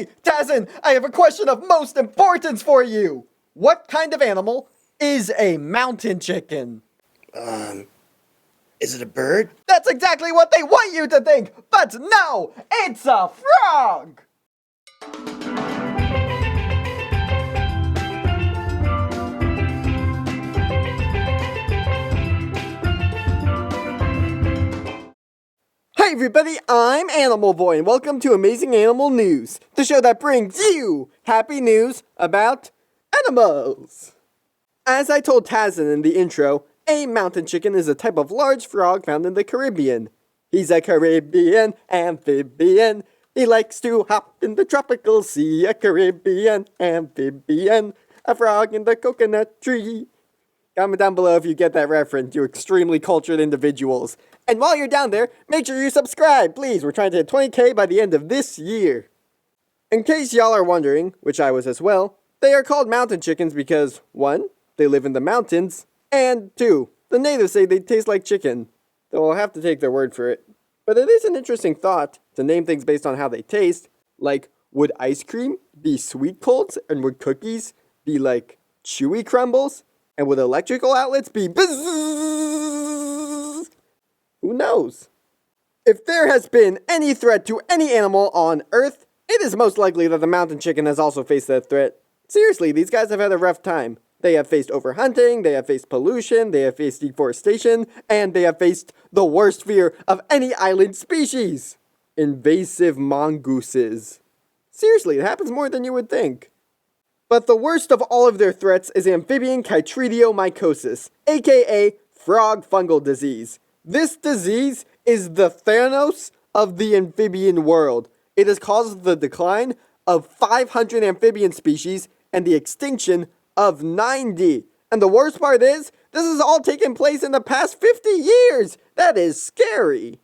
Hey, Tazzen, I have a question of most importance for you. What kind of animal is a mountain chicken? Is it a bird? That's exactly what they want you to think, but no, it's a frog! Hi everybody, I'm Animal Boy and welcome to Amazing Animal News, the show that brings you happy news about animals. As I told Tazzen in the intro, a mountain chicken is a type of large frog found in the Caribbean. He's a Caribbean amphibian. He likes to hop in the tropical sea, a Caribbean amphibian, a frog in the coconut tree. Comment down below if you get that reference, you extremely cultured individuals. And while you're down there, make sure you subscribe, please. We're trying to hit 20K by the end of this year. In case y'all are wondering, which I was as well, they are called mountain chickens because 1. They live in the mountains, and 2. The natives say they taste like chicken. Though I'll have to take their word for it. But it is an interesting thought to name things based on how they taste. Like, would ice cream be sweet colds, and would cookies be like chewy crumbles? And would electrical outlets be bzzz? Who knows? If there has been any threat to any animal on Earth, it is most likely that the mountain chicken has also faced that threat. Seriously, these guys have had a rough time. They have faced overhunting, they have faced pollution, they have faced deforestation, and they have faced the worst fear of any island species: invasive mongooses. Seriously, it happens more than you would think. But the worst of all of their threats is amphibian chytridiomycosis, aka frog fungal disease. This disease is the Thanos of the amphibian world. It has caused the decline of 500 amphibian species and the extinction of 90. And the worst part is, this has all taken place in the past 50 years. That is scary.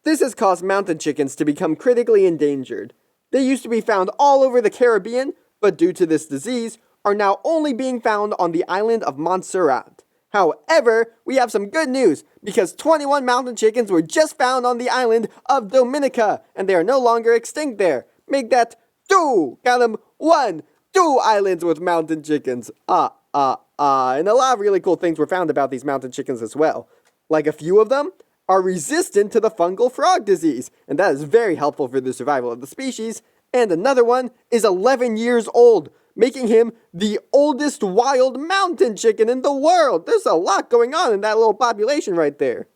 This has caused mountain chickens to become critically endangered. They used to be found all over the Caribbean, but due to this disease, are now only being found on the island of Montserrat. However, we have some good news, because 21 mountain chickens were just found on the island of Dominica, and they are no longer extinct there. Make that 2, count them, 1, 2 islands with mountain chickens. And a lot of really cool things were found about these mountain chickens as well. Like a few of them are resistant to the fungal frog disease, and that is very helpful for the survival of the species. And another one is 11 years old, making him the oldest wild mountain chicken in the world. There's a lot going on in that little population right there.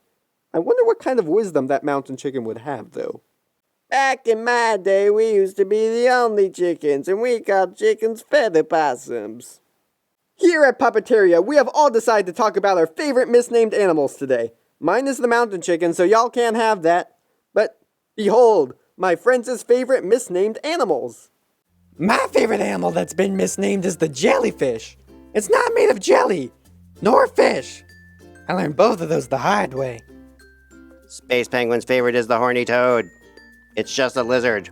I wonder what kind of wisdom that mountain chicken would have, though. Back in my day, we used to be the only chickens, and we called chickens feather possums. Here at Puppeteria, we have all decided to talk about our favorite misnamed animals today. Mine is the mountain chicken, so y'all can't have that. But behold, my friends' favorite misnamed animals. My favorite animal that's been misnamed is the jellyfish. It's not made of jelly, nor fish. I learned both of those the hard way. Space Penguin's favorite is the horny toad. It's just a lizard.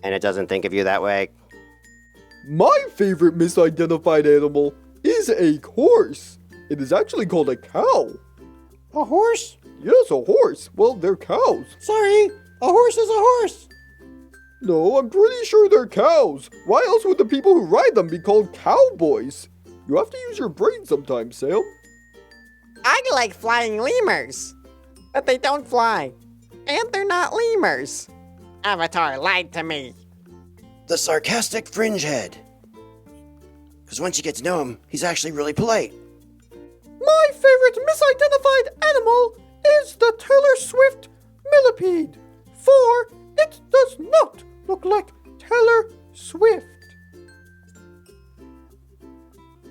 And it doesn't think of you that way. My favorite misidentified animal is a horse. It is actually called a cow. A horse? Yes, a horse. Well, they're cows. Sorry, a horse is a horse. No, I'm pretty sure they're cows. Why else would the people who ride them be called cowboys? You have to use your brain sometimes, Sam. I like flying lemurs, but they don't fly. And they're not lemurs. Avatar lied to me. The sarcastic fringe head. Because once you get to know him, he's actually really polite. My favorite misidentified animal is the Taylor Swift millipede, for it does not look like Taylor Swift.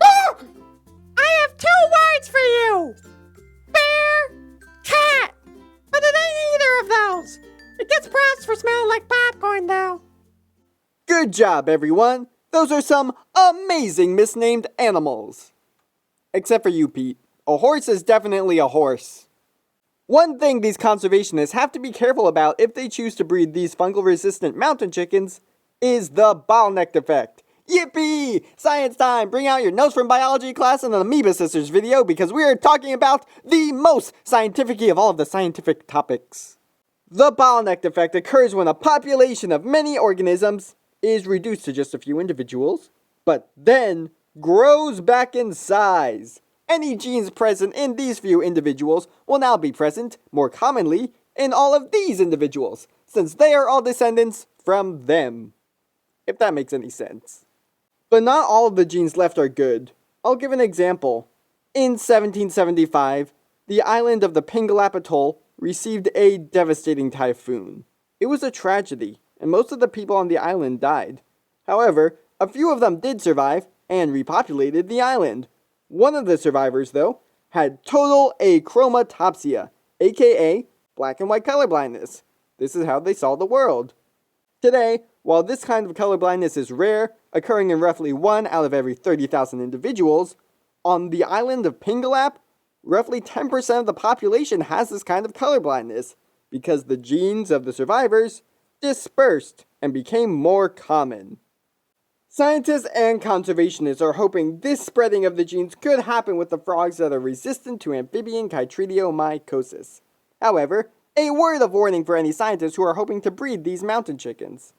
Ah! I have 2 words for you. Bear, cat. But it ain't either of those. It gets props for smelling like popcorn, though. Good job, everyone. Those are some amazing misnamed animals. Except for you, Pete. A horse is definitely a horse. One thing these conservationists have to be careful about if they choose to breed these fungal-resistant mountain chickens is the bottleneck effect. Yippee! Science time! Bring out your notes from biology class and the Amoeba Sisters video because we are talking about the most scientific of all of the scientific topics. The bottleneck effect occurs when a population of many organisms is reduced to just a few individuals, but then grows back in size. Any genes present in these few individuals will now be present, more commonly, in all of these individuals, since they are all descendants from them. If that makes any sense. But not all of the genes left are good. I'll give an example. In 1775, the island of the Pingelap Atoll received a devastating typhoon. It was a tragedy, and most of the people on the island died. However, a few of them did survive and repopulated the island. One of the survivors, though, had total achromatopsia, aka black and white color blindness. This is how they saw the world. Today, while this kind of color blindness is rare, occurring in roughly 1 out of every 30,000 individuals, on the island of Pingelap, roughly 10% of the population has this kind of color blindness, because the genes of the survivors dispersed and became more common. Scientists and conservationists are hoping this spreading of the genes could happen with the frogs that are resistant to amphibian chytridiomycosis. However, a word of warning for any scientists who are hoping to breed these mountain chickens.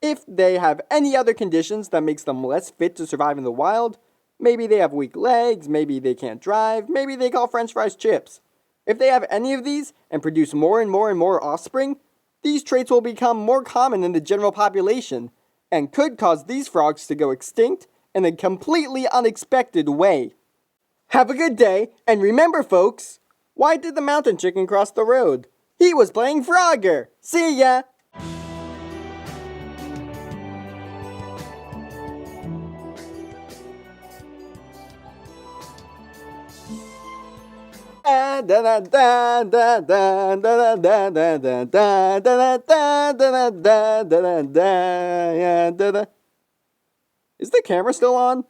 If they have any other conditions that makes them less fit to survive in the wild, maybe they have weak legs, maybe they can't drive, maybe they call french fries chips. If they have any of these and produce more and more and more offspring, these traits will become more common in the general population and could cause these frogs to go extinct in a completely unexpected way. Have a good day, and remember folks, why did the mountain chicken cross the road? He was playing Frogger! See ya! Is the camera still on?